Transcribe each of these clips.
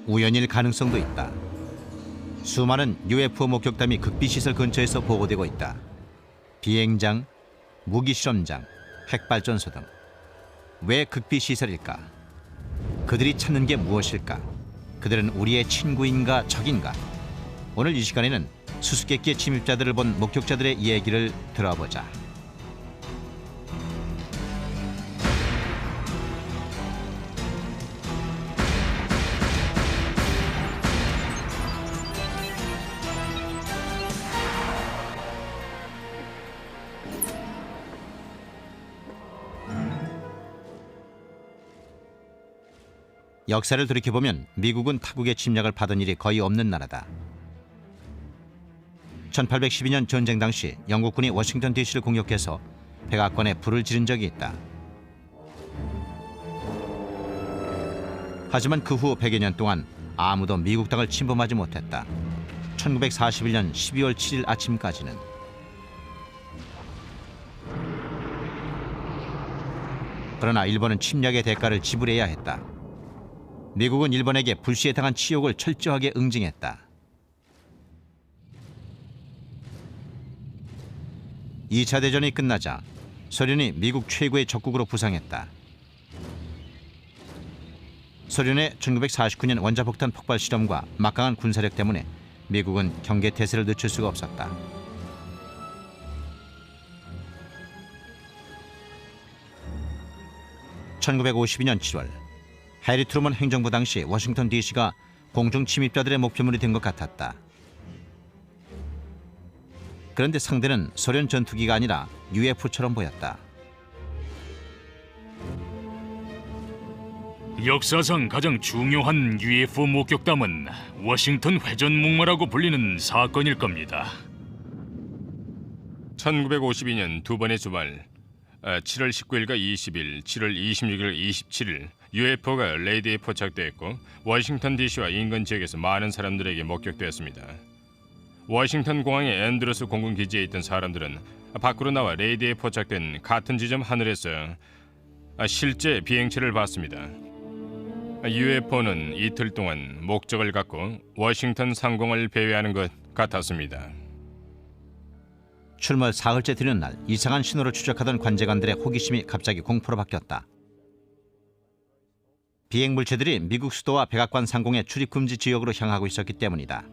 우연일 가능성도 있다. 수많은 UFO 목격담이 극비시설 근처에서 보고되고 있다. 비행장, 무기실험장, 핵발전소 등. 왜 극비시설일까? 그들이 찾는 게 무엇일까? 그들은 우리의 친구인가 적인가? 오늘 이 시간에는 수수께끼의 침입자들을 본 목격자들의 이야기를 들어보자. 역사를 돌이켜보면 미국은 타국의 침략을 받은 일이 거의 없는 나라다. 1812년 전쟁 당시 영국군이 워싱턴 DC를 공격해서 백악관에 불을 지른 적이 있다. 하지만 그 후 100여 년 동안 아무도 미국 땅을 침범하지 못했다. 1941년 12월 7일 아침까지는. 그러나 일본은 침략의 대가를 지불해야 했다. 미국은 일본에게 불시에 당한 치욕을 철저하게 응징했다. 2차 대전이 끝나자 소련이 미국 최고의 적국으로 부상했다. 소련의 1949년 원자폭탄 폭발 실험과 막강한 군사력 때문에 미국은 경계태세를 늦출 수가 없었다. (1952년 7월) 해리 트루먼 행정부 당시 워싱턴 DC가 공중 침입자들의 목표물이 된 것 같았다. 그런데 상대는 소련 전투기가 아니라 UFO처럼 보였다. 역사상 가장 중요한 UFO 목격담은 워싱턴 회전목마라고 불리는 사건일 겁니다. 1952년 두 번의 주말 7월 19일과 20일, 7월 26일, 27일 UFO가 레이더에 포착되었고 워싱턴 DC와 인근 지역에서 많은 사람들에게 목격되었습니다. 워싱턴 공항의 앤드루스 공군 기지에 있던 사람들은 밖으로 나와 레이더에 포착된 같은 지점 하늘에서 실제 비행체를 봤습니다. UFO는 이틀 동안 목적을 갖고 워싱턴 상공을 배회하는 것 같았습니다. 출몰 사흘째 되는 날 이상한 신호를 추적하던 관제관들의 호기심이 갑자기 공포로 바뀌었다. 비행 물체들이 미국 수도와 백악관 상공의 출입 금지 지역으로 향하고 있었기 때문이다.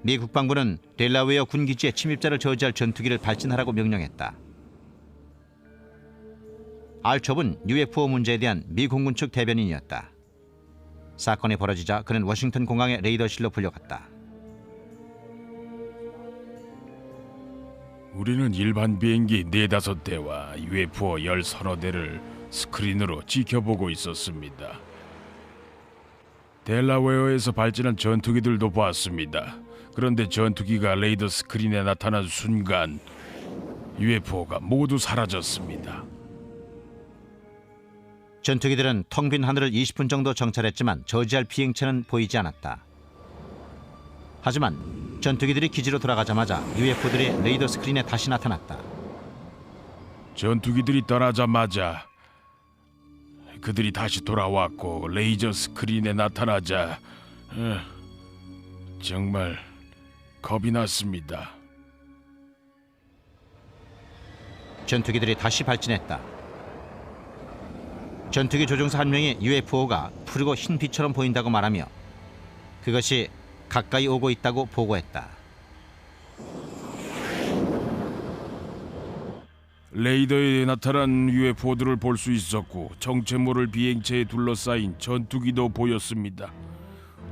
미 국방부는 델라웨어 군기지에 침입자를 저지할 전투기를 발진하라고 명령했다. 알첩은 UFO 문제에 대한 미 공군 측 대변인이었다. 사건이 벌어지자 그는 워싱턴 공항의 레이더실로 불려갔다. 우리는 일반 비행기 4-5대와 UFO 10-30대를 스크린으로 지켜보고 있었습니다. 델라웨어에서 발진한 전투기들도 봤습니다. 그런데 전투기가 레이더 스크린에 나타난 순간 UFO가 모두 사라졌습니다. 전투기들은 텅 빈 하늘을 20분 정도 정찰했지만 저지할 비행체는 보이지 않았다. 하지만 전투기들이 기지로 돌아가자마자 UFO들이 레이더 스크린에 다시 나타났다. 전투기들이 떠나자마자 그들이 다시 돌아왔고 레이저 스크린에 나타나자 정말 겁이 났습니다. 전투기들이 다시 발진했다. 전투기 조종사 한 명이 UFO가 푸르고 흰 빛처럼 보인다고 말하며 그것이 가까이 오고 있다고 보고했다. 레이더에 나타난 UFO들을 볼 수 있었고 정체 모를 비행체에 둘러싸인 전투기도 보였습니다.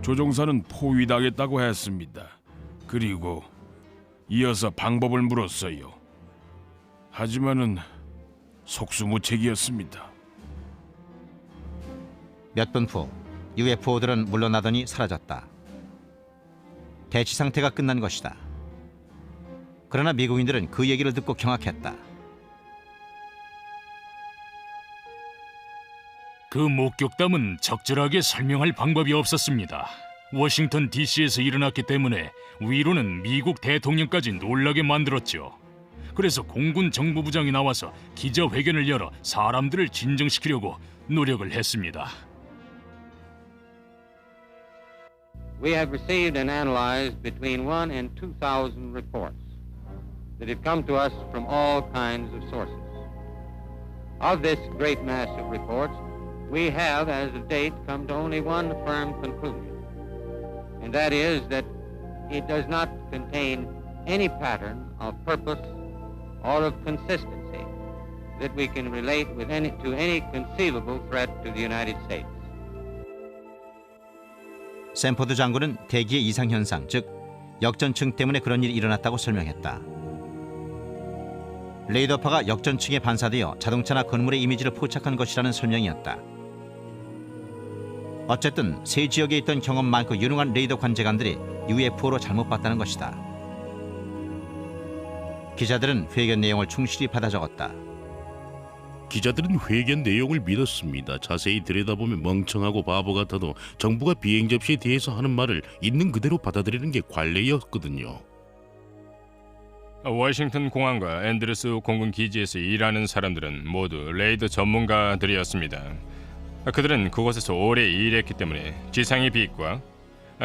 조종사는 포위당했다고 했습니다. 그리고 이어서 방법을 물었어요. 하지만은 속수무책이었습니다. 몇 분 후 UFO들은 물러나더니 사라졌다. 대치 상태가 끝난 것이다. 그러나 미국인들은 그 얘기를 듣고 경악했다. 그 목격담은 적절하게 설명할 방법이 없었습니다. 워싱턴 DC에서 일어났기 때문에 위로는 미국 대통령까지 놀라게 만들었죠. 그래서 공군 정보부장이 나와서 기자회견을 열어 사람들을 진정시키려고 노력을 했습니다. we have received and analyzed between 1 and 2,000 reports that have come to us from all kinds of sources. Of this great mass of reports, we have, as of date, come to only one firm conclusion, and that is that it does not contain any pattern of purpose or of consistency that we can relate to any conceivable threat to the United States. 샌포드 장군은 대기의 이상 현상, 즉 역전층 때문에 그런 일이 일어났다고 설명했다. 레이더파가 역전층에 반사되어 자동차나 건물의 이미지를 포착한 것이라는 설명이었다. 어쨌든 세 지역에 있던 경험 많고 유능한 레이더 관제관들이 UFO로 잘못 봤다는 것이다. 기자들은 회견 내용을 충실히 받아 적었다. 기자들은 회견 내용을 믿었습니다. 자세히 들여다보면 멍청하고 바보 같아도 정부가 비행 접시에 대해서 하는 말을 있는 그대로 받아들이는 게 관례였거든요. 워싱턴 공항과 앤드루스 공군 기지에서 일하는 사람들은 모두 레이더 전문가들이었습니다. 그들은 그곳에서 오래 일했기 때문에 지상의 빛과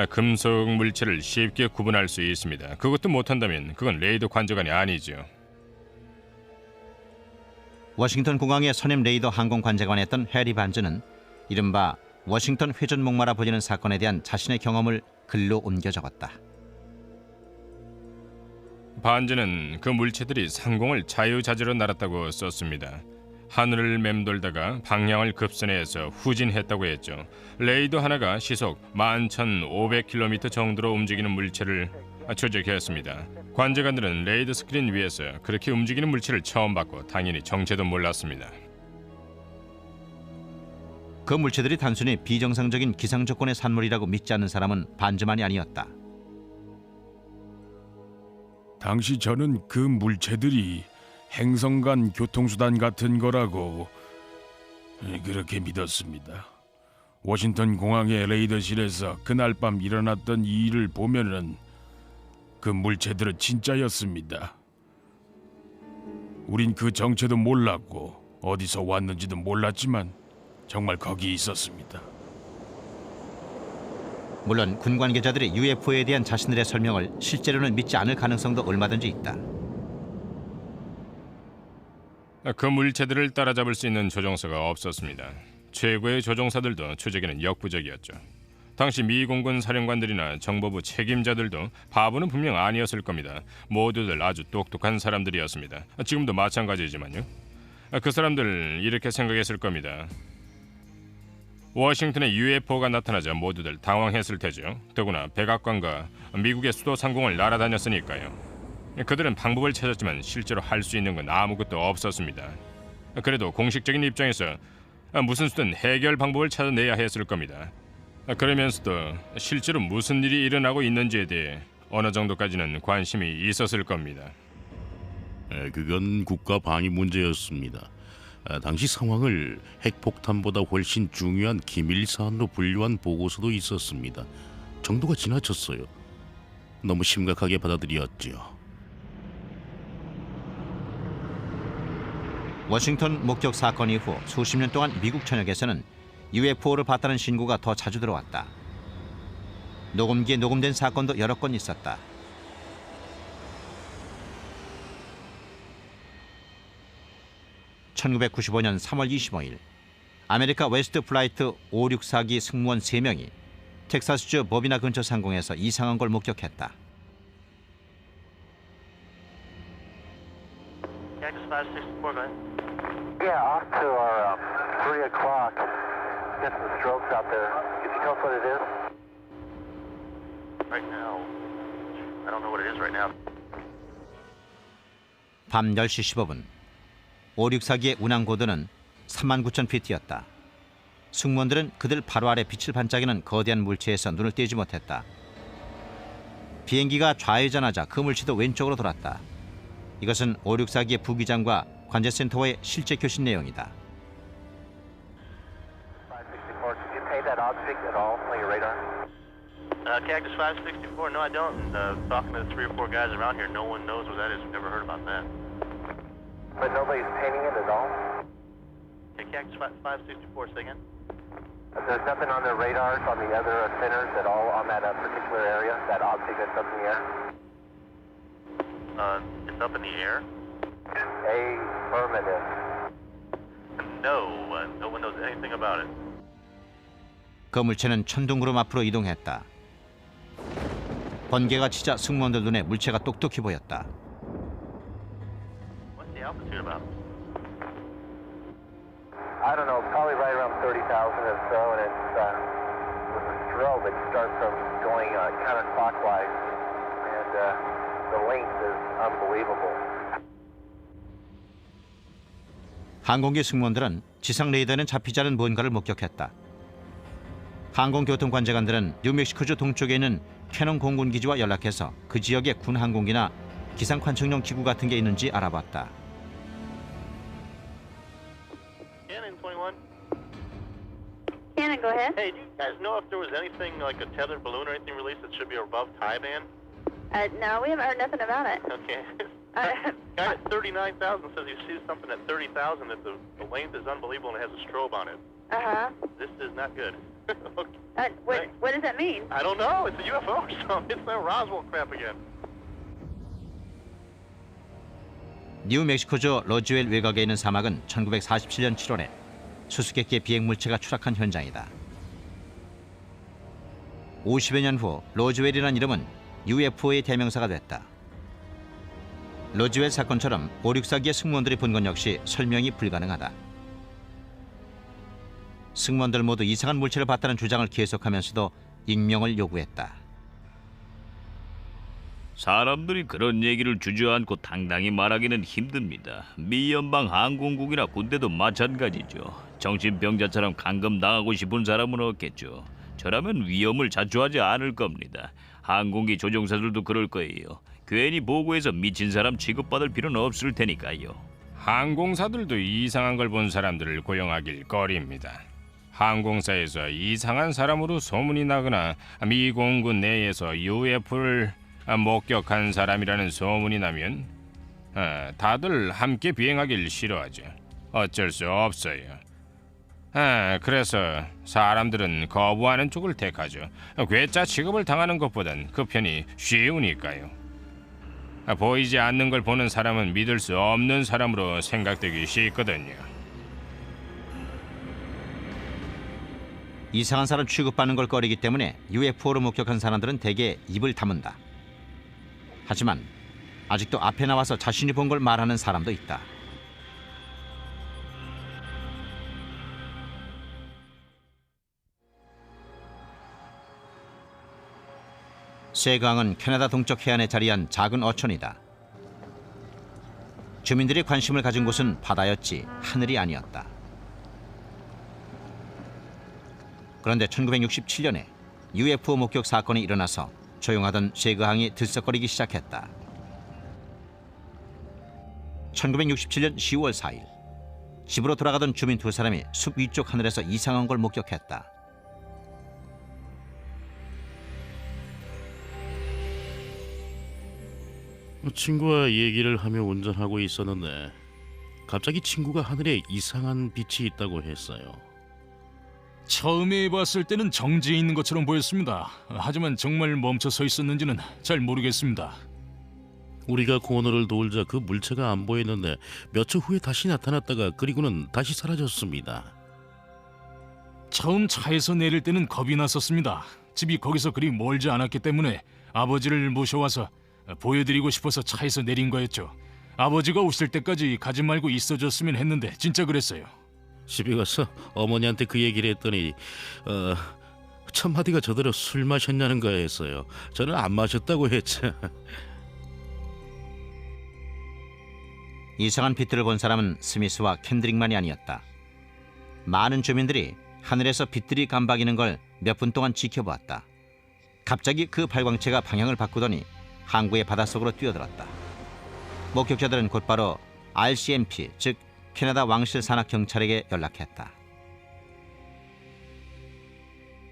금속 물체를 쉽게 구분할 수 있습니다. 그것도 못한다면 그건 레이더 관제관이 아니죠. 워싱턴 공항의 선임 레이더 항공 관제관이었던 해리 반즈는 이른바 워싱턴 회전 목마라 보이는 사건에 대한 자신의 경험을 글로 옮겨 적었다. 반즈는 그 물체들이 상공을 자유자재로 날았다고 썼습니다. 하늘을 맴돌다가 방향을 급선회해서 후진했다고 했죠. 레이더 하나가 시속 11,500km 정도로 움직이는 물체를 추적했습니다. 관제관들은 레이더 스크린 위에서 그렇게 움직이는 물체를 처음 봤고 당연히 정체도 몰랐습니다. 그 물체들이 단순히 비정상적인 기상 조건의 산물이라고 믿지 않는 사람은 반즈만이 아니었다. 당시 저는 그 물체들이 행성 간 교통수단 같은 거라고 그렇게 믿었습니다. 워싱턴 공항의 레이더실에서 그날 밤 일어났던 이 일을 보면은 그 물체들은 진짜였습니다. 우린 그 정체도 몰랐고 어디서 왔는지도 몰랐지만 정말 거기 있었습니다. 물론 군 관계자들이 UFO에 대한 자신들의 설명을 실제로는 믿지 않을 가능성도 얼마든지 있다. 그 물체들을 따라잡을 수 있는 조종사가 없었습니다. 최고의 조종사들도 추적에는 역부족이었죠. 당시 미 공군 사령관들이나 정보부 책임자들도 바보는 분명 아니었을 겁니다. 모두들 아주 똑똑한 사람들이었습니다. 지금도 마찬가지지만요. 그 사람들 이렇게 생각했을 겁니다. 워싱턴에 UFO가 나타나자 모두들 당황했을 테죠. 더구나 백악관과 미국의 수도 상공을 날아다녔으니까요. 그들은 방법을 찾았지만 실제로 할 수 있는 건 아무것도 없었습니다. 그래도 공식적인 입장에서 무슨 수든 해결 방법을 찾아내야 했을 겁니다. 그러면서도 실제로 무슨 일이 일어나고 있는지에 대해 어느 정도까지는 관심이 있었을 겁니다. 그건 국가 방위 문제였습니다. 당시 상황을 핵폭탄보다 훨씬 중요한 기밀 사안으로 분류한 보고서도 있었습니다. 정도가 지나쳤어요. 너무 심각하게 받아들였지요. 워싱턴 목격 사건 이후 수십 년 동안 미국 전역에서는 UFO를 봤다는 신고가 더 자주 들어왔다. 녹음기에 녹음된 사건도 여러 건 있었다. (1995년 3월 25일) 아메리카 웨스트 플라이트 564기 승무원 3명이 텍사스주 버비나 근처 상공에서 이상한 걸 목격했다. Yeah, off to our 3 o'clock. Get some strokes out there. Could you tell us what it is? Right now, I don't know what it is right now. 밤 10시 15분 564기의 운항고도는 39,000피트였다. 승무원들은 그들 바로 아래 빛을 반짝이는 거대한 물체에서 눈을 떼지 못했다. 비행기가 좌회전하자 그 물체도 왼쪽으로 돌았다. 이것은 564기의 부기장과 관제센터와의 실제 교신 내용이다. Cactus 564, no I don't. And talking to the 3 or 4 guys around here, no one knows what that is. We've never heard about that. But nobody's painting it at all? Okay, Cactus 564, say again? There's nothing on their radars on the other centers at all on that particular area, that object that's up in the air? It's up in the air? Affirmative. No, no one knows anything about it. 그 물체는 천둥구름 앞으로 이동했다. 번개가 치자 승무원들 눈에 물체가 똑똑히 보였다. What's the altitude about? I don't know, probably right around 30,000 or so, and it's with a strobe, it starts from going counterclockwise, and the length is unbelievable. 항공기 승무원들은 지상 레이더는 잡히지 않은 뭔가를 목격했다. 항공교통관제관들은 뉴멕시코주 동쪽에 있는 캐논 공군기지와 연락해서 그 지역에 군 항공기나 기상 관측용 기구 같은 게 있는지 알아봤다. Cannon 21. Cannon, go ahead. Hey, do you guys know if there was anything like a tethered balloon or anything released that should be above tie band? No, we haven't heard nothing about it. Okay. Guy at 39,000 says he sees something at 30,000 that the length is unbelievable and it has a strobe on it. Uh-huh. This is not good. Okay. What does that mean? I don't know. It's a UFO or something. It's that Roswell crap again. 뉴멕시코주 로즈웰 외곽에 있는 사막은 1947년 7월에 수수께끼 비행 물체가 추락한 현장이다. 50여 년 후 로즈웰이라는 이름은 UFO의 대명사가 됐다. 로즈웰 사건처럼 564기의 승무원들이 본 건 역시 설명이 불가능하다. 승무원들 모두 이상한 물체를 봤다는 주장을 계속하면서도 익명을 요구했다. 사람들이 그런 얘기를 주저앉고 당당히 말하기는 힘듭니다. 미 연방 항공국이나 군대도 마찬가지죠. 정신병자처럼 감금당하고 싶은 사람은 없겠죠. 저라면 위험을 자초하지 않을 겁니다. 항공기 조종사들도 그럴 거예요. 괜히 보고해서 미친 사람 취급받을 필요는 없을 테니까요. 항공사들도 이상한 걸 본 사람들을 고용하길 꺼립니다. 항공사에서 이상한 사람으로 소문이 나거나 미 공군 내에서 UFO를 목격한 사람이라는 소문이 나면 다들 함께 비행하길 싫어하죠. 어쩔 수 없어요. 그래서 사람들은 거부하는 쪽을 택하죠. 괴짜 취급을 당하는 것보단 그 편이 쉬우니까요. 보이지 않는 걸 보는 사람은 믿을 수 없는 사람으로 생각되기 쉽거든요. 이상한 사람 취급받는 걸 꺼리기 때문에 UFO를 목격한 사람들은 대개 입을 다문다. 하지만 아직도 앞에 나와서 자신이 본 걸 말하는 사람도 있다. 세그항은 캐나다 동쪽 해안에 자리한 작은 어촌이다. 주민들이 관심을 가진 곳은 바다였지 하늘이 아니었다. 그런데 1967년에 UFO 목격 사건이 일어나서 조용하던 세그항이 들썩거리기 시작했다. 1967년 10월 4일 집으로 돌아가던 주민 두 사람이 숲 위쪽 하늘에서 이상한 걸 목격했다. 친구와 얘기를 하며 운전하고 있었는데 갑자기 친구가 하늘에 이상한 빛이 있다고 했어요. 처음에 봤을 때는 정지해 있는 것처럼 보였습니다. 하지만 정말 멈춰 서 있었는지는 잘 모르겠습니다. 우리가 코너를 돌자 그 물체가 안 보였는데 몇 초 후에 다시 나타났다가 그리고는 다시 사라졌습니다. 처음 차에서 내릴 때는 겁이 났었습니다. 집이 거기서 그리 멀지 않았기 때문에 아버지를 모셔와서 보여드리고 싶어서 차에서 내린 거였죠. 아버지가 오실 때까지 가지 말고 있어줬으면 했는데 진짜 그랬어요. 집에 가서 어머니한테 그 얘기를 했더니 첫마디가 저대로 술 마셨냐는 거였어요. 저는 안 마셨다고 했죠. 이상한 빛들을 본 사람은 스미스와 캔드릭만이 아니었다. 많은 주민들이 하늘에서 빛들이 깜박이는 걸 몇 분 동안 지켜보았다. 갑자기 그 발광체가 방향을 바꾸더니 항구의 바닷속으로 뛰어들었다. 목격자들은 곧바로 RCMP, 즉 캐나다 왕실 산악 경찰에게 연락했다.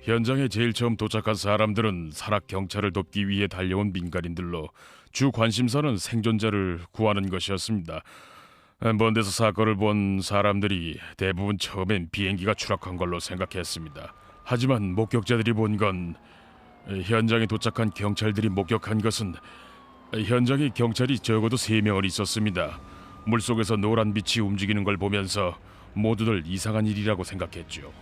현장에 제일 처음 도착한 사람들은 산악 경찰을 돕기 위해 달려온 민간인들로 주 관심사는 생존자를 구하는 것이었습니다. 먼 데서 사건을 본 사람들이 대부분 처음엔 비행기가 추락한 걸로 생각했습니다. 하지만 목격자들이 본 건 현장에 도착한 경찰들이 목격한 것은 현장에 경찰이 적어도 3명은 있었습니다. 물속에서 노란 빛이 움직이는 걸 보면서 모두들 이상한 일이라고 생각했죠.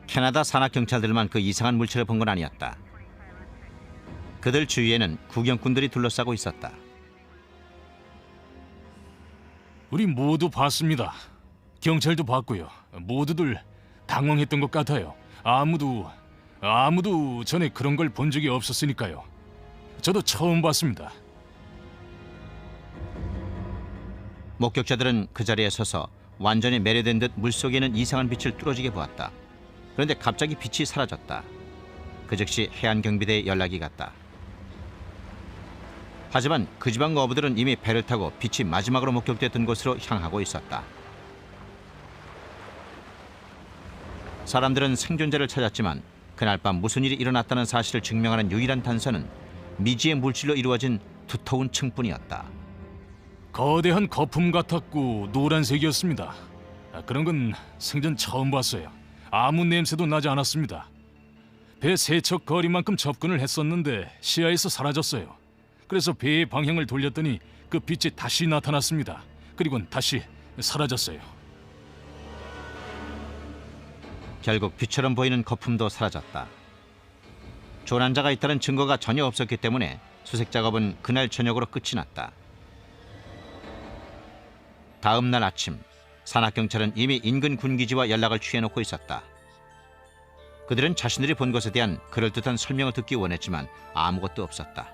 캐나다 산악 경찰들만 그 이상한 물체를 본 건 아니었다. 그들 주위에는 구경꾼들이 둘러싸고 있었다. 우리 모두 봤습니다. 경찰도 봤고요. 모두들 당황했던 것 같아요. 아무도 전에 그런 걸 본 적이 없었으니까요. 저도 처음 봤습니다. 목격자들은 그 자리에 서서 완전히 매료된 듯 물속에 있는 이상한 빛을 뚫어지게 보았다. 그런데 갑자기 빛이 사라졌다. 그 즉시 해안경비대에 연락이 갔다. 하지만 그 지방 어부들은 이미 배를 타고 빛이 마지막으로 목격됐던 곳으로 향하고 있었다. 사람들은 생존자를 찾았지만 그날 밤 무슨 일이 일어났다는 사실을 증명하는 유일한 단서는 미지의 물질로 이루어진 두터운 층뿐이었다. 거대한 거품 같았고 노란색이었습니다. 그런 건 생전 처음 봤어요. 아무 냄새도 나지 않았습니다. 배 세척 거리만큼 접근을 했었는데 시야에서 사라졌어요. 그래서 배의 방향을 돌렸더니 그 빛이 다시 나타났습니다. 그리고는 다시 사라졌어요. 결국 빛처럼 보이는 거품도 사라졌다. 조난자가 있다는 증거가 전혀 없었기 때문에 수색 작업은 그날 저녁으로 끝이 났다. 다음 날 아침, 산악경찰은 이미 인근 군기지와 연락을 취해놓고 있었다. 그들은 자신들이 본 것에 대한 그럴듯한 설명을 듣기 원했지만 아무것도 없었다.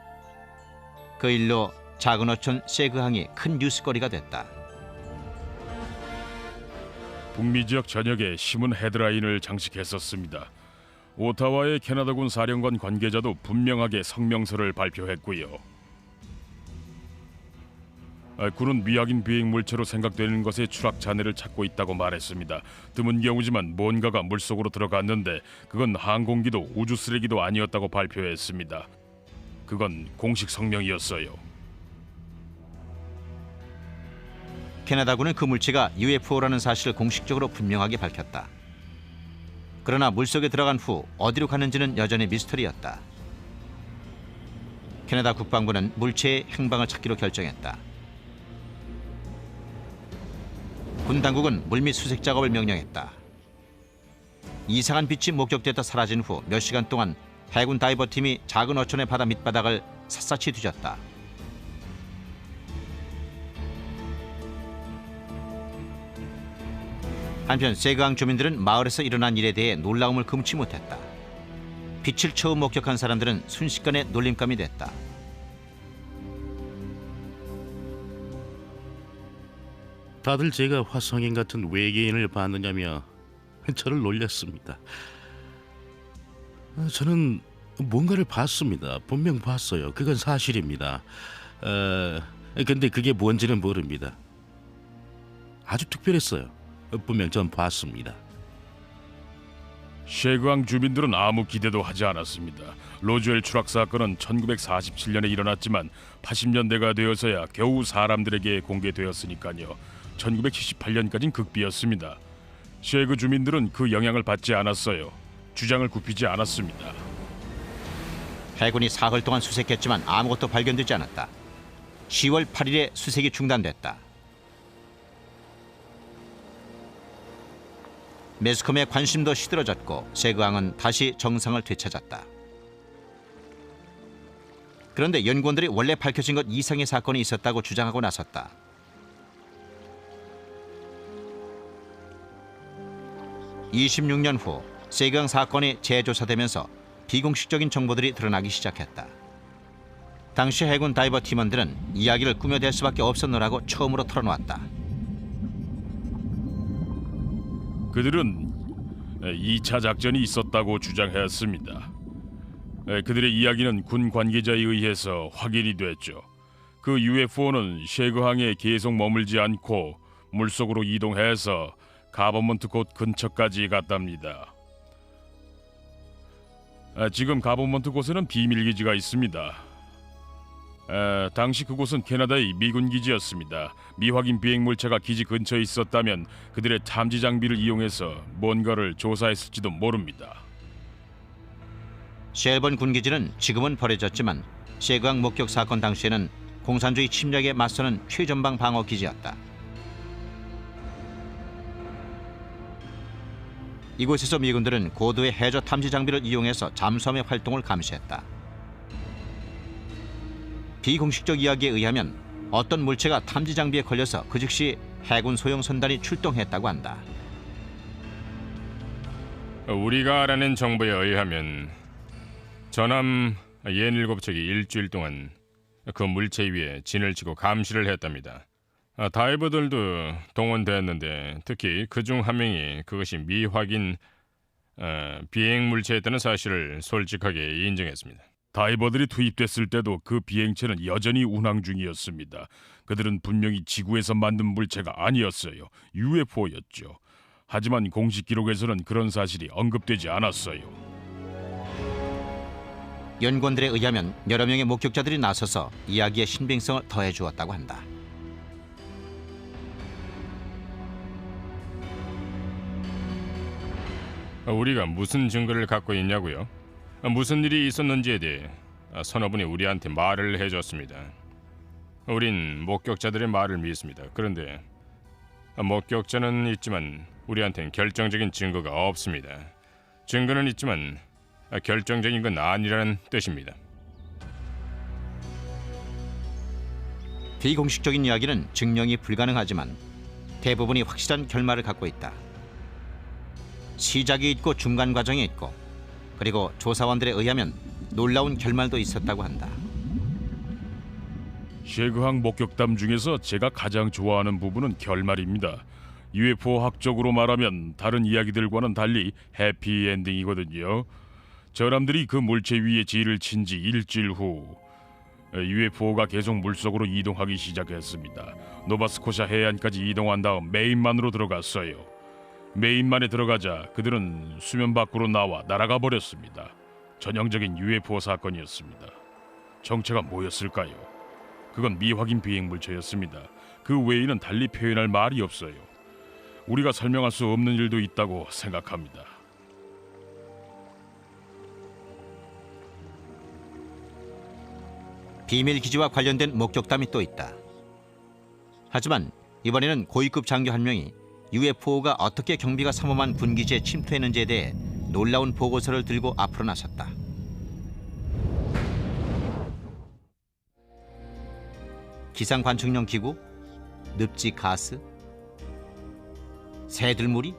그 일로 작은 어촌 세그항이 큰 뉴스거리가 됐다. 북미 지역 전역에 신문 헤드라인을 장식했었습니다. 오타와의 캐나다군 사령관 관계자도 분명하게 성명서를 발표했고요. 군은 미확인 비행 물체로 생각되는 것의 추락 잔해를 찾고 있다고 말했습니다. 드문 경우지만 뭔가가 물속으로 들어갔는데 그건 항공기도 우주 쓰레기도 아니었다고 발표했습니다. 그건 공식 성명이었어요. 캐나다군은 그 물체가 UFO라는 사실을 공식적으로 분명하게 밝혔다. 그러나 물속에 들어간 후 어디로 갔는지는 여전히 미스터리였다. 캐나다 국방부는 물체의 행방을 찾기로 결정했다. 군 당국은 물밑 수색 작업을 명령했다. 이상한 빛이 목격됐다 사라진 후 몇 시간 동안 해군 다이버 팀이 작은 어촌의 바다 밑바닥을 샅샅이 뒤졌다. 한편 세그항 주민들은 마을에서 일어난 일에 대해 놀라움을 금치 못했다. 빛을 처음 목격한 사람들은 순식간에 놀림감이 됐다. 다들 제가 화성인 같은 외계인을 봤느냐며 저를 놀렸습니다. 저는 뭔가를 봤습니다. 분명 봤어요. 그건 사실입니다. 근데 그게 뭔지는 모릅니다. 아주 특별했어요. 분명 전 봤습니다. 셰그항 주민들은 아무 기대도 하지 않았습니다. 로즈웰 추락 사건은 1947년에 일어났지만 80년대가 되어서야 겨우 사람들에게 공개되었으니까요. 1978년까지는 극비였습니다. 셰그 주민들은 그 영향을 받지 않았어요. 주장을 굽히지 않았습니다. 해군이 사흘 동안 수색했지만 아무것도 발견되지 않았다. 10월 8일에 수색이 중단됐다. 매스컴의 관심도 시들어졌고 세그항은 다시 정상을 되찾았다. 그런데 연구원들이 원래 밝혀진 것 이상의 사건이 있었다고 주장하고 나섰다. (26년) 후 세그항 사건이 재조사되면서 비공식적인 정보들이 드러나기 시작했다. 당시 해군 다이버 팀원들은 이야기를 꾸며댈 수밖에 없었노라고 처음으로 털어놓았다. 그들은 2차 작전이 있었다고 주장했습니다. 그들의 이야기는 군 관계자에 의해서 확인이 됐죠. 그 UFO는 셰그항에 계속 머물지 않고 물속으로 이동해서 가버먼트 곳 근처까지 갔답니다. 지금 가버먼트 곳에는 비밀기지가 있습니다. 당시 그곳은 캐나다의 미군 기지였습니다. 미확인 비행 물체가 기지 근처에 있었다면 그들의 탐지 장비를 이용해서 뭔가를 조사했을지도 모릅니다. 쉘번 군기지는 지금은 버려졌지만 셰그항 목격 사건 당시에는 공산주의 침략에 맞서는 최전방 방어 기지였다. 이곳에서 미군들은 고도의 해저 탐지 장비를 이용해서 잠수함의 활동을 감시했다. 비공식적 이야기에 의하면 어떤 물체가 탐지 장비에 걸려서 그 즉시 해군 소형 선단이 출동했다고 한다. 우리가 알아낸 정보에 의하면 전함 옌7척이 일주일 동안 그 물체 위에 진을 치고 감시를 했답니다. 다이버들도 동원됐는데 특히 그중 한 명이 그것이 미확인 비행 물체였다는 사실을 솔직하게 인정했습니다. 다이버들이 투입됐을 때도 그 비행체는 여전히 운항 중이었습니다. 그들은 분명히 지구에서 만든 물체가 아니었어요. UFO였죠. 하지만 공식 기록에서는 그런 사실이 언급되지 않았어요. 연구원들에 의하면 여러 명의 목격자들이 나서서 이야기의 신빙성을 더해 주었다고 한다. 우리가 무슨 증거를 갖고 있냐고요? 무슨 일이 있었는지에 대해 서너 분이 우리한테 말을 해줬습니다. 우린 목격자들의 말을 믿습니다. 그런데 목격자는 있지만 우리한테는 결정적인 증거가 없습니다. 증거는 있지만 결정적인 건 아니라는 뜻입니다. 비공식적인 이야기는 증명이 불가능하지만 대부분이 확실한 결말을 갖고 있다. 시작이 있고 중간 과정이 있고 그리고 조사원들에 의하면 놀라운 결말도 있었다고 한다. 셰그항 목격담 중에서 제가 가장 좋아하는 부분은 결말입니다. UFO 학적으로 말하면 다른 이야기들과는 달리 해피엔딩이거든요. 저람들이 그 물체 위에 지를 친 지 일주일 후 UFO가 계속 물속으로 이동하기 시작했습니다. 노바스코샤 해안까지 이동한 다음 메인만으로 들어갔어요. 메인만에 들어가자 그들은 수면 밖으로 나와 날아가 버렸습니다. 전형적인 UFO 사건이었습니다. 정체가 뭐였을까요? 그건 미확인 비행 물체였습니다. 그 외에는 달리 표현할 말이 없어요. 우리가 설명할 수 없는 일도 있다고 생각합니다. 비밀 기지와 관련된 목격담이 또 있다. 하지만 이번에는 고위급 장교 한 명이 UFO가 어떻게 경비가 삼엄한 군기지에 침투했는지에 대해 놀라운 보고서를 들고 앞으로 나섰다. 기상 관측용 기구, 늪지 가스, 새들무리,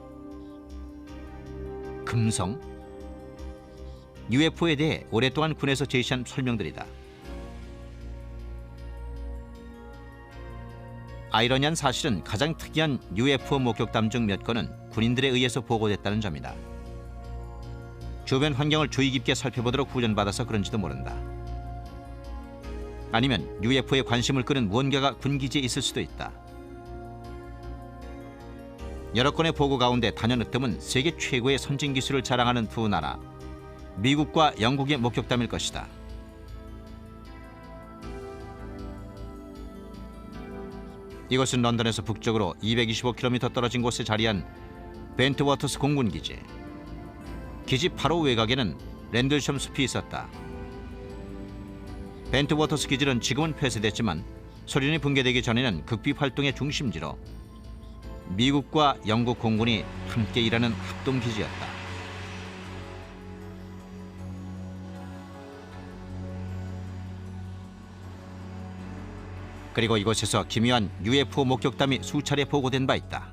금성, UFO에 대해 오랫동안 군에서 제시한 설명들이다. 아이러니한 사실은 가장 특이한 UFO 목격담 중 몇 건은 군인들에 의해서 보고됐다는 점이다. 주변 환경을 주의 깊게 살펴보도록 훈련받아서 그런지도 모른다. 아니면 UFO에 관심을 끄는 무언가가 군기지에 있을 수도 있다. 여러 건의 보고 가운데 단연으뜸은 세계 최고의 선진 기술을 자랑하는 두 나라, 미국과 영국의 목격담일 것이다. 이것은 런던에서 북쪽으로 225km 떨어진 곳에 자리한 벤트워터스 공군기지. 기지 바로 외곽에는 랜들섬 숲이 있었다. 벤트워터스 기지는 지금은 폐쇄됐지만 소련이 붕괴되기 전에는 극비 활동의 중심지로 미국과 영국 공군이 함께 일하는 합동기지였다. 그리고 이곳에서 기묘한 UFO 목격담이 수차례 보고된 바 있다.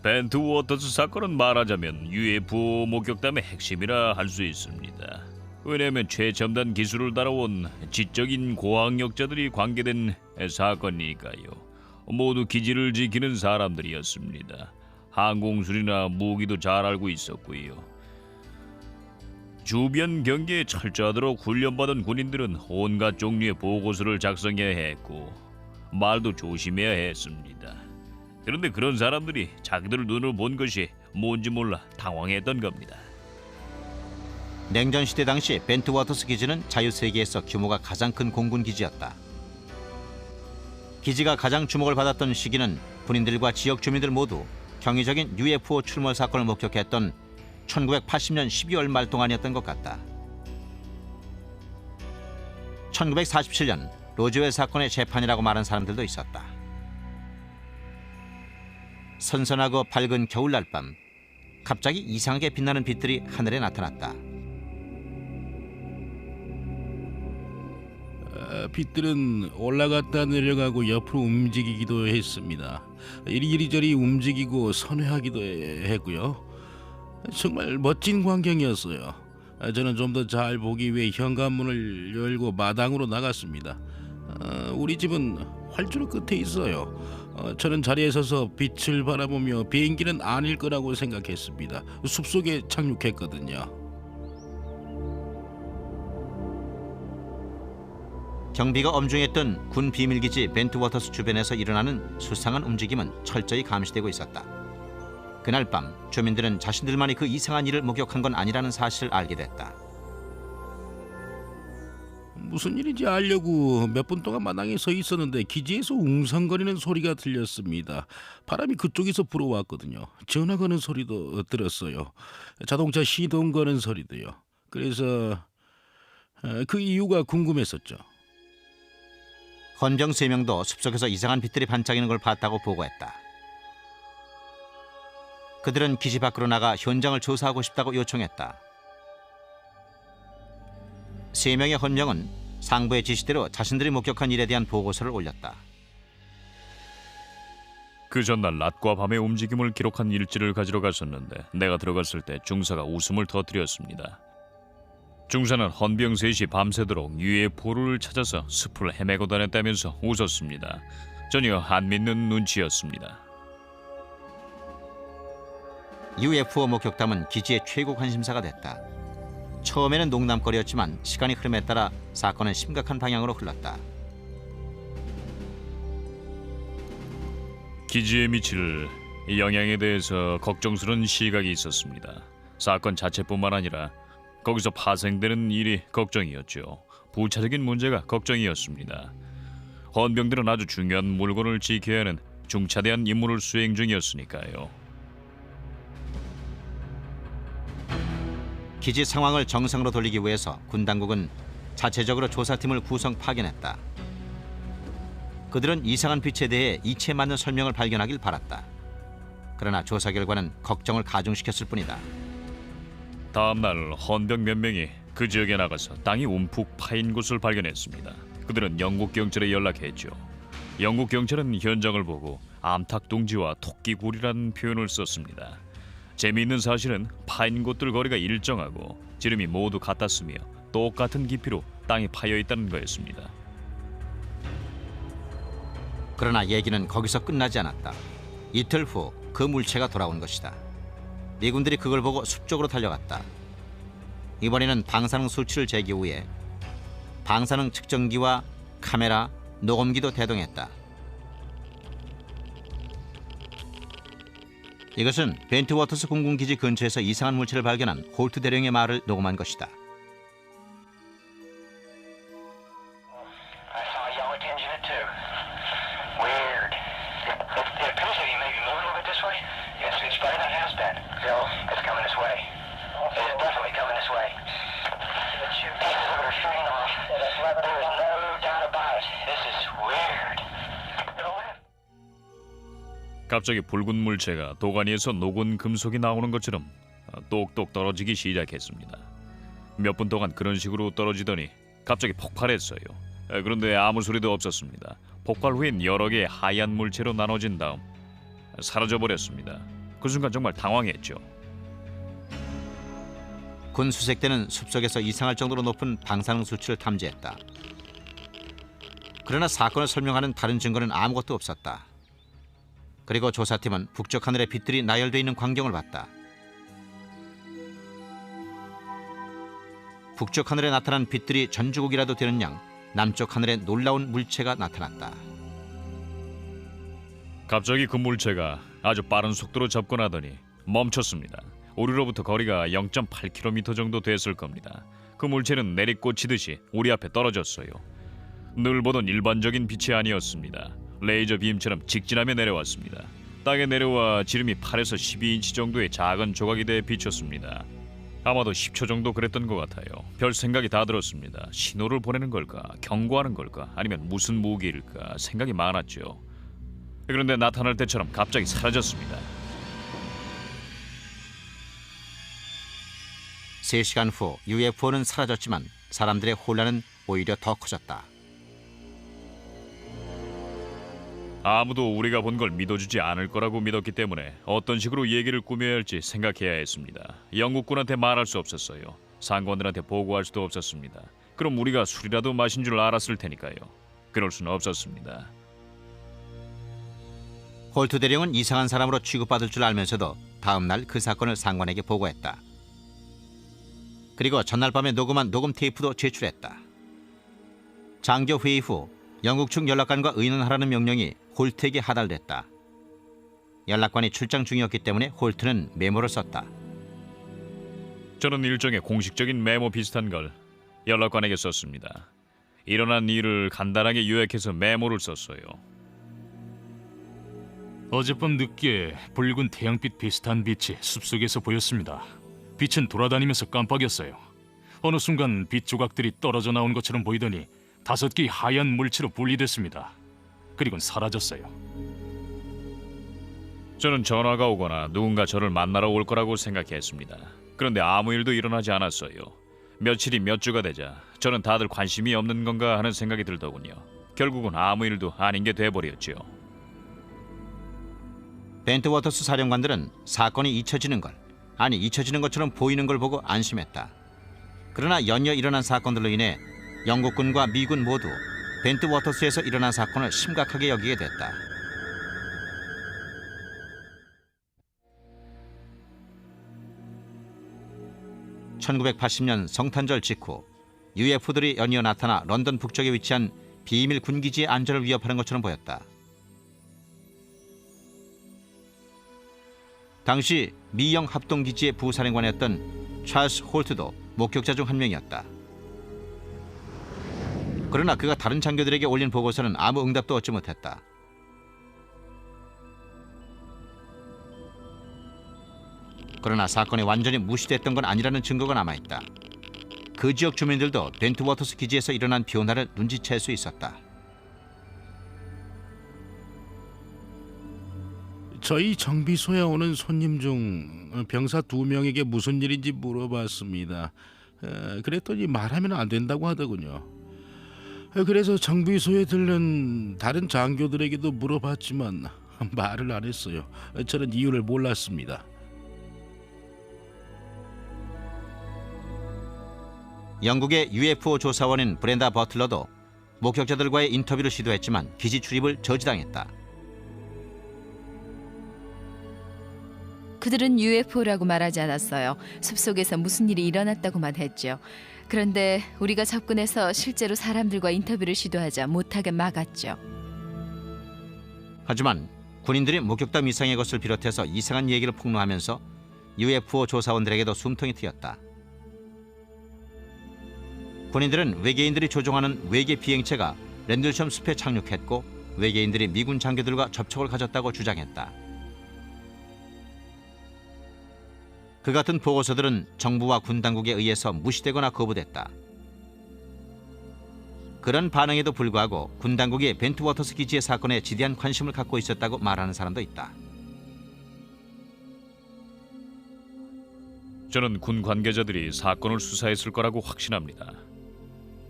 벤트워터스 사건은 말하자면 UFO 목격담의 핵심이라 할 수 있습니다. 왜냐하면 최첨단 기술을 다뤄온 지적인 고학력자들이 관계된 사건이니까요. 모두 기지를 지키는 사람들이었습니다. 항공술이나 무기도 잘 알고 있었고요. 주변 경계에 철저하도록 훈련받은 군인들은 온갖 종류의 보고서를 작성해야 했고 말도 조심해야 했습니다. 그런데 그런 사람들이 자기들 눈으로 본 것이 뭔지 몰라 당황했던 겁니다. 냉전 시대 당시 벤트워터스 기지는 자유세계에서 규모가 가장 큰 공군 기지였다. 기지가 가장 주목을 받았던 시기는 군인들과 지역 주민들 모두 경이적인 UFO 출몰 사건을 목격했던 1980년 12월 말 동안이었던 것 같다. 1947년 로즈웰 사건의 재판이라고 말한 사람들도 있었다. 선선하고 밝은 겨울날 밤, 갑자기 이상하게 빛나는 빛들이 하늘에 나타났다. 빛들은 올라갔다 내려가고 옆으로 움직이기도 했습니다. 이리저리 움직이고 선회하기도 했고요. 정말 멋진 광경이었어요. 저는 좀 더 잘 보기 위해 현관문을 열고 마당으로 나갔습니다. 우리 집은 활주로 끝에 있어요. 저는 자리에 서서 빛을 바라보며 비행기는 아닐 거라고 생각했습니다. 숲속에 착륙했거든요. 경비가 엄중했던 군 비밀기지 벤트워터스 주변에서 일어나는 수상한 움직임은 철저히 감시되고 있었다. 그날 밤 주민들은 자신들만이 그 이상한 일을 목격한 건 아니라는 사실을 알게 됐다. 무슨 일인지 알려고 몇 분 동안 마당에 서 있었는데 기지에서 웅성거리는 소리가 들렸습니다. 바람이 그쪽에서 불어왔거든요. 전화 거는 소리도 들었어요. 자동차 시동 거는 소리도요. 그래서 그 이유가 궁금했었죠. 헌병 3명도 숲속에서 이상한 빛들이 반짝이는 걸 봤다고 보고했다. 그들은 기지 밖으로 나가 현장을 조사하고 싶다고 요청했다. 3명의 헌병은 상부의 지시대로 자신들이 목격한 일에 대한 보고서를 올렸다. 그 전날 낮과 밤의 움직임을 기록한 일지를 가지러 갔었는데 내가 들어갔을 때 중사가 웃음을 터뜨렸습니다. 중사는 헌병 셋이 밤새도록 UFO를 찾아서 숲을 헤매고 다녔다면서 웃었습니다. 전혀 안 믿는 눈치였습니다. UFO 목격담은 기지의 최고 관심사가 됐다. 처음에는 농담거리였지만 시간이 흐름에 따라 사건은 심각한 방향으로 흘렀다. 기지에 미칠 영향에 대해서 걱정스러운 시각이 있었습니다. 사건 자체뿐만 아니라 거기서 파생되는 일이 걱정이었죠. 부차적인 문제가 걱정이었습니다. 헌병들은 아주 중요한 물건을 지켜야 하는 중차대한 임무를 수행 중이었으니까요. 기지 상황을 정상으로 돌리기 위해서 군 당국은 자체적으로 조사팀을 파견했다. 그들은 이상한 빛에 대해 이치에 맞는 설명을 발견하길 바랐다. 그러나 조사 결과는 걱정을 가중시켰을 뿐이다. 다음 날 헌병 몇 명이 그 지역에 나가서 땅이 움푹 파인 곳을 발견했습니다. 그들은 영국 경찰에 연락했죠. 영국 경찰은 현장을 보고 암탉둥지와 토끼굴이라는 표현을 썼습니다. 재미있는 사실은 파인 곳들 거리가 일정하고 지름이 모두 같았으며 똑같은 깊이로 땅이 파여 있다는 거였습니다. 그러나 얘기는 거기서 끝나지 않았다. 이틀 후 그 물체가 돌아온 것이다. 미군들이 그걸 보고 숲 쪽으로 달려갔다. 이번에는 방사능 수치를 재기 위해 방사능 측정기와 카메라, 녹음기도 대동했다. 이것은 벤트워터스 공군기지 근처에서 이상한 물체를 발견한 홀트 대령의 말을 녹음한 것이다. 갑자기 붉은 물체가 도가니에서 녹은 금속이 나오는 것처럼 똑똑 떨어지기 시작했습니다. 몇 분 동안 그런 식으로 떨어지더니 갑자기 폭발했어요. 그런데 아무 소리도 없었습니다. 폭발 후엔 여러 개의 하얀 물체로 나눠진 다음 사라져버렸습니다. 그 순간 정말 당황했죠. 군 수색대는 숲속에서 이상할 정도로 높은 방사능 수치를 탐지했다. 그러나 사건을 설명하는 다른 증거는 아무것도 없었다. 그리고 조사팀은 북쪽 하늘에 빛들이 나열되어 있는 광경을 봤다. 북쪽 하늘에 나타난 빛들이 전주곡이라도 되는 양 남쪽 하늘에 놀라운 물체가 나타났다. 갑자기 그 물체가 아주 빠른 속도로 접근하더니 멈췄습니다. 우리로부터 거리가 0.8km 정도 됐을 겁니다. 그 물체는 내리꽂히듯이 우리 앞에 떨어졌어요. 늘 보던 일반적인 빛이 아니었습니다. 레이저 빔처럼 직진하며 내려왔습니다. 땅에 내려와 지름이 8에서 12인치 정도의 작은 조각이 돼 비쳤습니다. 아마도 10초 정도 그랬던 것 같아요. 별 생각이 다 들었습니다. 신호를 보내는 걸까? 경고하는 걸까? 아니면 무슨 무기일까? 생각이 많았죠. 그런데 나타날 때처럼 갑자기 사라졌습니다. 3시간 후 UFO는 사라졌지만 사람들의 혼란은 오히려 더 커졌다. 아무도 우리가 본 걸 믿어주지 않을 거라고 믿었기 때문에 어떤 식으로 얘기를 꾸며야 할지 생각해야 했습니다. 영국군한테 말할 수 없었어요. 상관들한테 보고할 수도 없었습니다. 그럼 우리가 술이라도 마신 줄 알았을 테니까요. 그럴 수는 없었습니다. 홀트 대령은 이상한 사람으로 취급받을 줄 알면서도 다음 날 그 사건을 상관에게 보고했다. 그리고 전날 밤에 녹음한 녹음 테이프도 제출했다. 장교 회의 후 영국 측 연락관과 의논하라는 명령이 홀트에게 하달됐다. 연락관이 출장 중이었기 때문에 홀트는 메모를 썼다. 저는 일종의 공식적인 메모 비슷한 걸 연락관에게 썼습니다. 일어난 일을 간단하게 요약해서 메모를 썼어요. 어젯밤 늦게 붉은 태양빛 비슷한 빛이 숲속에서 보였습니다. 빛은 돌아다니면서 깜빡였어요. 어느 순간 빛 조각들이 떨어져 나온 것처럼 보이더니 5개의 하얀 물체로 분리됐습니다. 그리고는 사라졌어요. 저는 전화가 오거나 누군가 저를 만나러 올 거라고 생각했습니다. 그런데 아무 일도 일어나지 않았어요. 며칠이 몇 주가 되자 저는 다들 관심이 없는 건가 하는 생각이 들더군요. 결국은 아무 일도 아닌 게 돼버렸죠. 벤트 워터스 사령관들은 사건이 잊혀지는 것처럼 보이는 걸 보고 안심했다. 그러나 연이어 일어난 사건들로 인해 영국군과 미군 모두 벤트 워터스에서 일어난 사건을 심각하게 여기게 됐다. (1980년) 성탄절 직후 UFO들이 연이어 나타나 런던 북쪽에 위치한 비밀 군기지의 안전을 위협하는 것처럼 보였다. 당시 미영 합동기지의 부사령관이었던 찰스 홀트도 목격자 중 한 명이었다. 그러나 그가 다른 장교들에게 올린 보고서는 아무 응답도 얻지 못했다. 그러나 사건이 완전히 무시됐던 건 아니라는 증거가 남아있다. 그 지역 주민들도 벤트 워터스 기지에서 일어난 변화를 눈치챌 수 있었다. 저희 정비소에 오는 손님 중 병사 2명에게 무슨 일인지 물어봤습니다. 그랬더니 말하면 안 된다고 하더군요. 그래서 정비소에 들른 다른 장교들에게도 물어봤지만 말을 안 했어요. 저는 이유를 몰랐습니다. 영국의 UFO 조사원인 브렌다 버틀러도 목격자들과의 인터뷰를 시도했지만 기지 출입을 저지당했다. 그들은 UFO라고 말하지 않았어요. 숲속에서 무슨 일이 일어났다고만 했죠. 그런데 우리가 접근해서 실제로 사람들과 인터뷰를 시도하자 못하게 막았죠. 하지만 군인들이 목격담 이상의 것을 비롯해서 이상한 얘기를 폭로하면서 UFO 조사원들에게도 숨통이 트였다. 군인들은 외계인들이 조종하는 외계 비행체가 랜들섬 숲에 착륙했고 외계인들이 미군 장교들과 접촉을 가졌다고 주장했다. 그 같은 보고서들은 정부와 군 당국에 의해서 무시되거나 거부됐다. 그런 반응에도 불구하고 군 당국이 벤트 워터스 기지의 사건에 지대한 관심을 갖고 있었다고 말하는 사람도 있다. 저는 군 관계자들이 사건을 수사했을 거라고 확신합니다.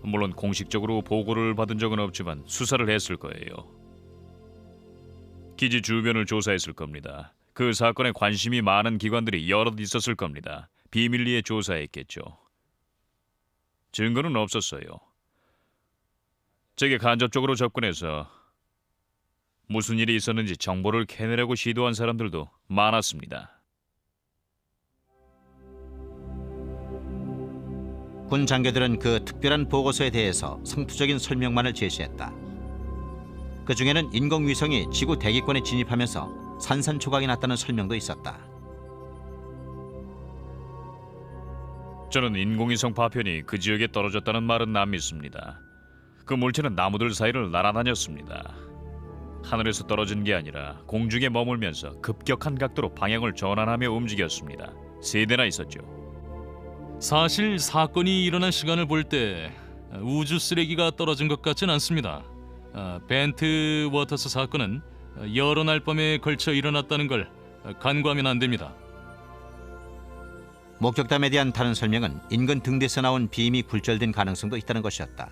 물론 공식적으로 보고를 받은 적은 없지만 수사를 했을 거예요. 기지 주변을 조사했을 겁니다. 그 사건에 관심이 많은 기관들이 여럿 있었을 겁니다. 비밀리에 조사했겠죠. 증거는 없었어요. 제게 간접적으로 접근해서 무슨 일이 있었는지 정보를 캐내려고 시도한 사람들도 많았습니다. 군 장교들은 그 특별한 보고서에 대해서 상투적인 설명만을 제시했다. 그 중에는 인공위성이 지구 대기권에 진입하면서 산산조각이 났다는 설명도 있었다. 저는 인공위성 파편이 그 지역에 떨어졌다는 말은 안 믿습니다. 그 물체는 나무들 사이를 날아다녔습니다. 하늘에서 떨어진 게 아니라 공중에 머물면서 급격한 각도로 방향을 전환하며 움직였습니다. 3대나 있었죠. 사실 사건이 일어난 시간을 볼 때 우주 쓰레기가 떨어진 것 같진 않습니다. 벤트 워터스 사건은 여러 날 밤에 걸쳐 일어났다는 걸 간과하면 안 됩니다. 목격담에 대한 다른 설명은 인근 등대에서 나온 빔이 굴절된 가능성도 있다는 것이었다.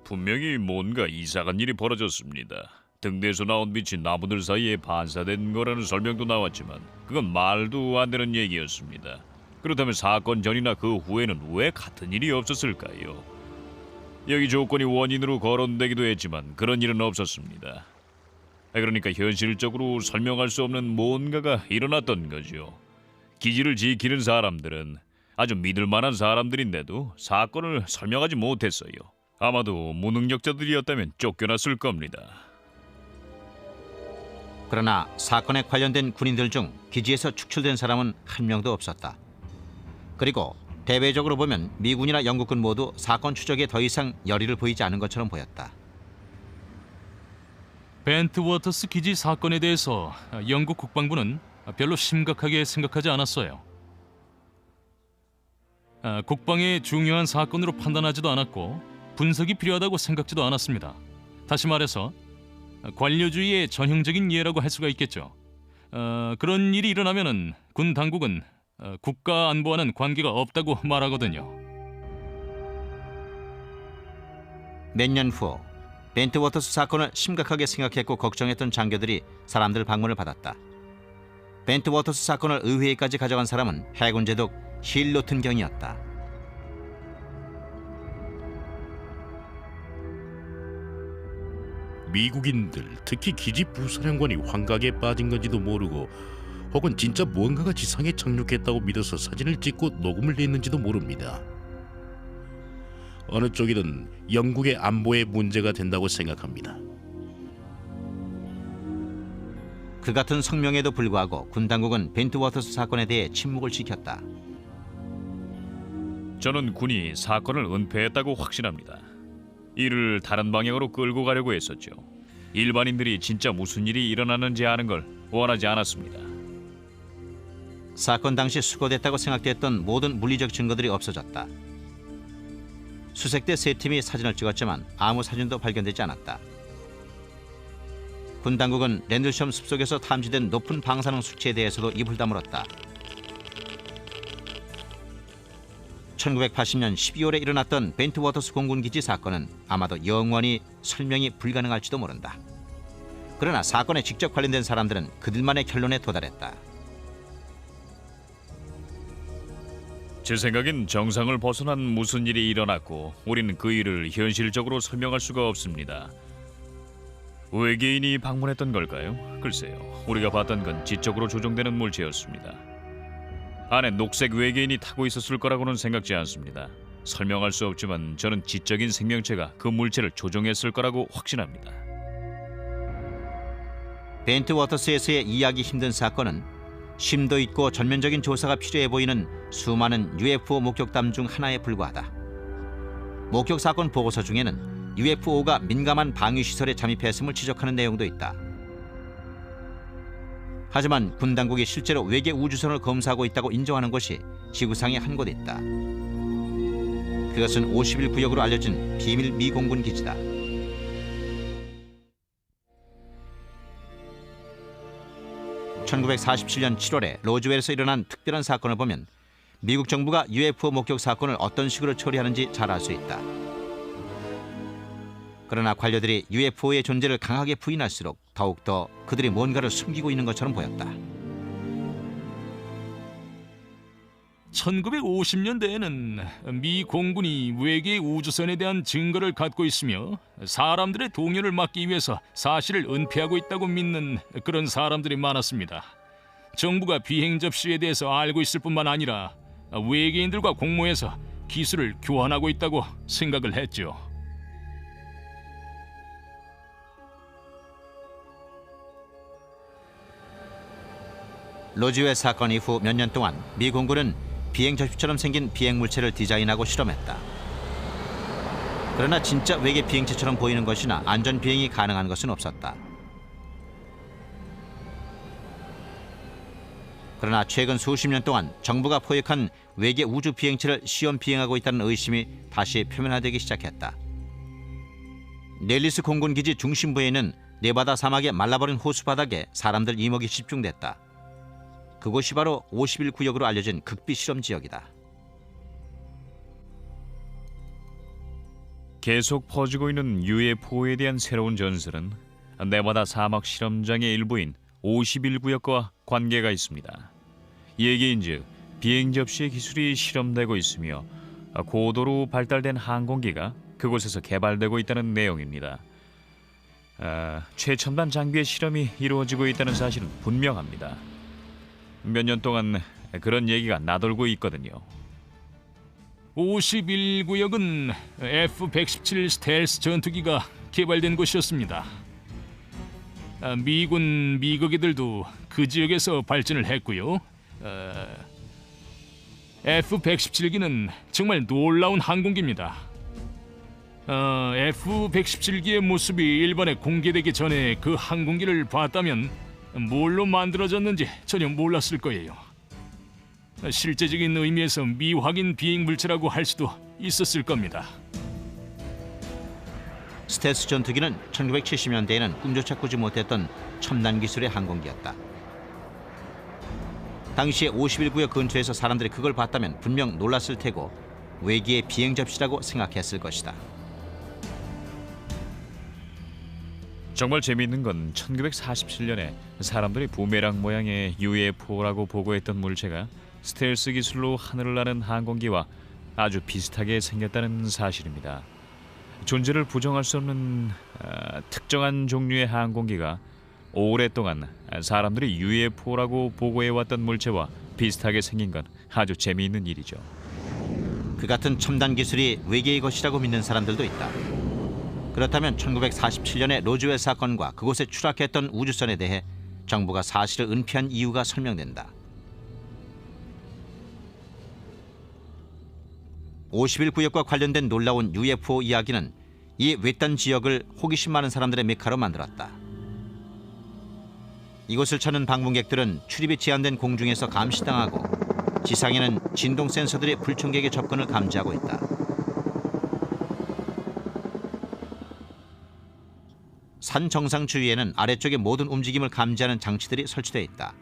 분명히 뭔가 이상한 일이 벌어졌습니다. 등대에서 나온 빛이 나무들 사이에 반사된 거라는 설명도 나왔지만 그건 말도 안 되는 얘기였습니다. 그렇다면 사건 전이나 그 후에는 왜 같은 일이 없었을까요? 여기 조건이 원인으로 거론되기도 했지만 그런 일은 없었습니다. 그러니까 현실적으로 설명할 수 없는 뭔가가 일어났던 거죠. 기지를 지키는 사람들은 아주 믿을 만한 사람들인데도 사건을 설명하지 못했어요. 아마도 무능력자들이었다면 쫓겨났을 겁니다. 그러나 사건에 관련된 군인들 중 기지에서 축출된 사람은 한 명도 없었다. 그리고 대외적으로 보면 미군이나 영국군 모두 사건 추적에 더 이상 열의를 보이지 않은 것처럼 보였다. 벤트 워터스 기지 사건에 대해서 영국 국방부는 별로 심각하게 생각하지 않았어요. 국방의 중요한 사건으로 판단하지도 않았고 분석이 필요하다고 생각지도 않았습니다. 다시 말해서 관료주의의 전형적인 예라고 할 수가 있겠죠. 그런 일이 일어나면은 군 당국은 국가 안보와는 관계가 없다고 말하거든요. 몇 년 후 벤트 워터스 사건을 심각하게 생각했고 걱정했던 장교들이 사람들 방문을 받았다. 벤트 워터스 사건을 의회에까지 가져간 사람은 해군 제독 힐로튼 경이었다. 미국인들, 특히 기지 부사령관이 환각에 빠진 건지도 모르고 혹은 진짜 무언가가 지상에 착륙했다고 믿어서 사진을 찍고 녹음을 했는지도 모릅니다. 어느 쪽이든 영국의 안보에 문제가 된다고 생각합니다. 그 같은 성명에도 불구하고 군 당국은 벤트 워터스 사건에 대해 침묵을 지켰다. 저는 군이 사건을 은폐했다고 확신합니다. 이를 다른 방향으로 끌고 가려고 했었죠. 일반인들이 진짜 무슨 일이 일어났는지 아는 걸 원하지 않았습니다. 사건 당시 수거됐다고 생각됐던 모든 물리적 증거들이 없어졌다. 수색대 3팀이 사진을 찍었지만 아무 사진도 발견되지 않았다. 군 당국은 랜들섬 숲속에서 탐지된 높은 방사능 수치에 대해서도 입을 다물었다. 1980년 12월에 일어났던 벤트 워터스 공군기지 사건은 아마도 영원히 설명이 불가능할지도 모른다. 그러나 사건에 직접 관련된 사람들은 그들만의 결론에 도달했다. 제 생각엔 정상을 벗어난 무슨 일이 일어났고 우리는 그 일을 현실적으로 설명할 수가 없습니다. 외계인이 방문했던 걸까요? 글쎄요. 우리가 봤던 건 지적으로 조종되는 물체였습니다. 안에 녹색 외계인이 타고 있었을 거라고는 생각지 않습니다. 설명할 수 없지만 저는 지적인 생명체가 그 물체를 조종했을 거라고 확신합니다. 벤트 워터스에서의 이해하기 힘든 사건은 심도 있고 전면적인 조사가 필요해 보이는 수많은 UFO 목격담 중 하나에 불과하다. 목격 사건 보고서 중에는 UFO가 민감한 방위시설에 잠입했음을 지적하는 내용도 있다. 하지만 군 당국이 실제로 외계 우주선을 검사하고 있다고 인정하는 곳이 지구상에 한 곳 있다. 그것은 51구역으로 알려진 비밀 미공군 기지다. (1947년 7월에) 로즈웰에서 일어난 특별한 사건을 보면 미국 정부가 UFO 목격 사건을 어떤 식으로 처리하는지 잘 알 수 있다. 그러나 관료들이 UFO의 존재를 강하게 부인할수록 더욱더 그들이 뭔가를 숨기고 있는 것처럼 보였다. 1950년대에는 미 공군이 외계 우주선에 대한 증거를 갖고 있으며 사람들의 동요를 막기 위해서 사실을 은폐하고 있다고 믿는 그런 사람들이 많았습니다. 정부가 비행 접시에 대해서 알고 있을 뿐만 아니라 외계인들과 공모해서 기술을 교환하고 있다고 생각을 했죠. 로즈웰 사건 이후 몇 년 동안 미 공군은 비행 접시처럼 생긴 비행 물체를 디자인하고 실험했다. 그러나 진짜 외계 비행체처럼 보이는 것이나 안전 비행이 가능한 것은 없었다. 그러나 최근 수십 년 동안 정부가 포획한 외계 우주 비행체를 시험 비행하고 있다는 의심이 다시 표면화되기 시작했다. 넬리스 공군기지 중심부에 있는 네바다 사막의 말라버린 호수 바닥에 사람들 이목이 집중됐다. 그곳이 바로 51구역으로 알려진 극비 실험 지역이다. 계속 퍼지고 있는 UFO에 대한 새로운 전설은 네바다 사막 실험장의 일부인 51구역과 관계가 있습니다. 얘기인즉 비행 접시의 기술이 실험되고 있으며 고도로 발달된 항공기가 그곳에서 개발되고 있다는 내용입니다. 최첨단 장비의 실험이 이루어지고 있다는 사실은 분명합니다. 몇 년 동안 그런 얘기가 나돌고 있거든요. 51구역은 F-117 스텔스 전투기가 개발된 곳이었습니다. 미군 미거기들도 그 지역에서 발전을 했고요. F-117기는 정말 놀라운 항공기입니다. F-117기의 모습이 일반에 공개되기 전에 그 항공기를 봤다면 뭘로 만들어졌는지 전혀 몰랐을 거예요. 실제적인 의미에서 미확인 비행 물체라고 할 수도 있었을 겁니다. 스텔스 전투기는 1970년대에는 꿈조차 꾸지 못했던 첨단 기술의 항공기였다. 당시에 51구역 근처에서 사람들이 그걸 봤다면 분명 놀랐을 테고 외계의 비행 접시라고 생각했을 것이다. 정말 재미있는 건 1947년에 사람들이 부메랑 모양의 UFO라고 보고했던 물체가 스텔스 기술로 하늘을 나는 항공기와 아주 비슷하게 생겼다는 사실입니다. 존재를 부정할 수 없는 특정한 종류의 항공기가 오랫동안 사람들이 UFO라고 보고해왔던 물체와 비슷하게 생긴 건 아주 재미있는 일이죠. 그 같은 첨단 기술이 외계의 것이라고 믿는 사람들도 있다. 그렇다면 1947년의 로즈웰 사건과 그곳에 추락했던 우주선에 대해 정부가 사실을 은폐한 이유가 설명된다. 51구역과 관련된 놀라운 UFO 이야기는 이 외딴 지역을 호기심 많은 사람들의 메카로 만들었다. 이곳을 찾는 방문객들은 출입이 제한된 공중에서 감시당하고 지상에는 진동 센서들이 불청객의 접근을 감지하고 있다. 산 정상 주위에는 아래쪽의 모든 움직임을 감지하는 장치들이 설치되어 있다.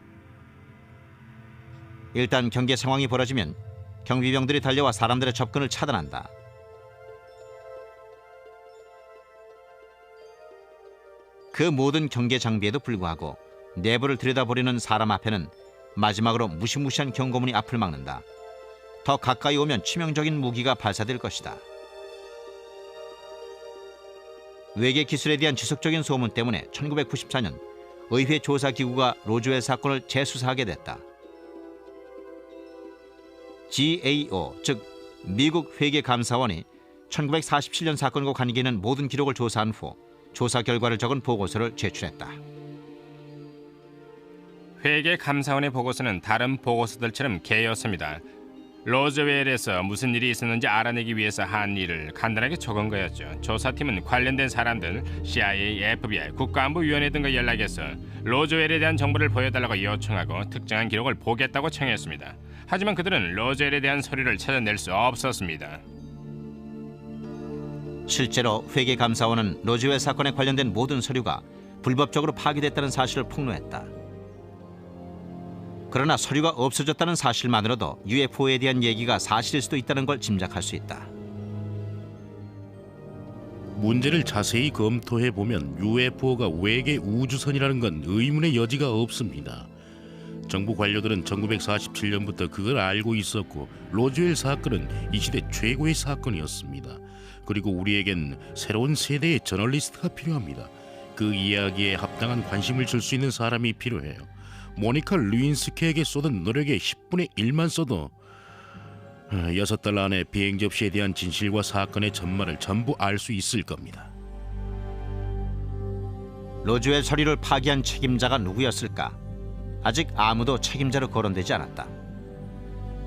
일단 경계 상황이 벌어지면 경비병들이 달려와 사람들의 접근을 차단한다. 그 모든 경계 장비에도 불구하고 내부를 들여다보려는 사람 앞에는 마지막으로 무시무시한 경고문이 앞을 막는다. 더 가까이 오면 치명적인 무기가 발사될 것이다. 외계 기술에 대한 지속적인 소문 때문에 1994년 의회 조사기구가 로즈웰 사건을 재수사하게 됐다. GAO, 즉 미국 회계감사원이 1947년 사건과 관계있는 모든 기록을 조사한 후 조사 결과를 적은 보고서를 제출했다. 회계감사원의 보고서는 다른 보고서들처럼 개였습니다. 로즈웰에서 무슨 일이 있었는지 알아내기 위해서 한 일을 간단하게 적은 거였죠. 조사팀은 관련된 사람들, CIA, FBI, 국가안보위원회 등과 연락해서 로즈웰에 대한 정보를 보여달라고 요청하고 특정한 기록을 보겠다고 청했습니다. 하지만 그들은 로즈웰에 대한 서류를 찾아낼 수 없었습니다. 실제로 회계감사원은 로즈웰 사건에 관련된 모든 서류가 불법적으로 파기됐다는 사실을 폭로했다. 그러나 서류가 없어졌다는 사실만으로도 UFO에 대한 얘기가 사실일 수도 있다는 걸 짐작할 수 있다. 문제를 자세히 검토해 보면 UFO가 외계 우주선이라는 건 의문의 여지가 없습니다. 정부 관료들은 1947년부터 그걸 알고 있었고 로즈웰 사건은 이 시대 최고의 사건이었습니다. 그리고 우리에겐 새로운 세대의 저널리스트가 필요합니다. 그 이야기에 합당한 관심을 줄 수 있는 사람이 필요해요. 모니카 루인스키에게 쏟은 노력의 10분의 1만 써도 6달 안에 비행 접시에 대한 진실과 사건의 전말을 전부 알 수 있을 겁니다. 로즈웰 서류를 파기한 책임자가 누구였을까? 아직 아무도 책임자로 거론되지 않았다.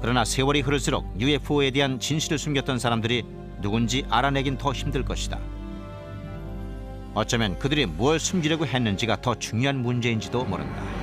그러나 세월이 흐를수록 UFO에 대한 진실을 숨겼던 사람들이 누군지 알아내긴 더 힘들 것이다. 어쩌면 그들이 뭘 숨기려고 했는지가 더 중요한 문제인지도 모른다.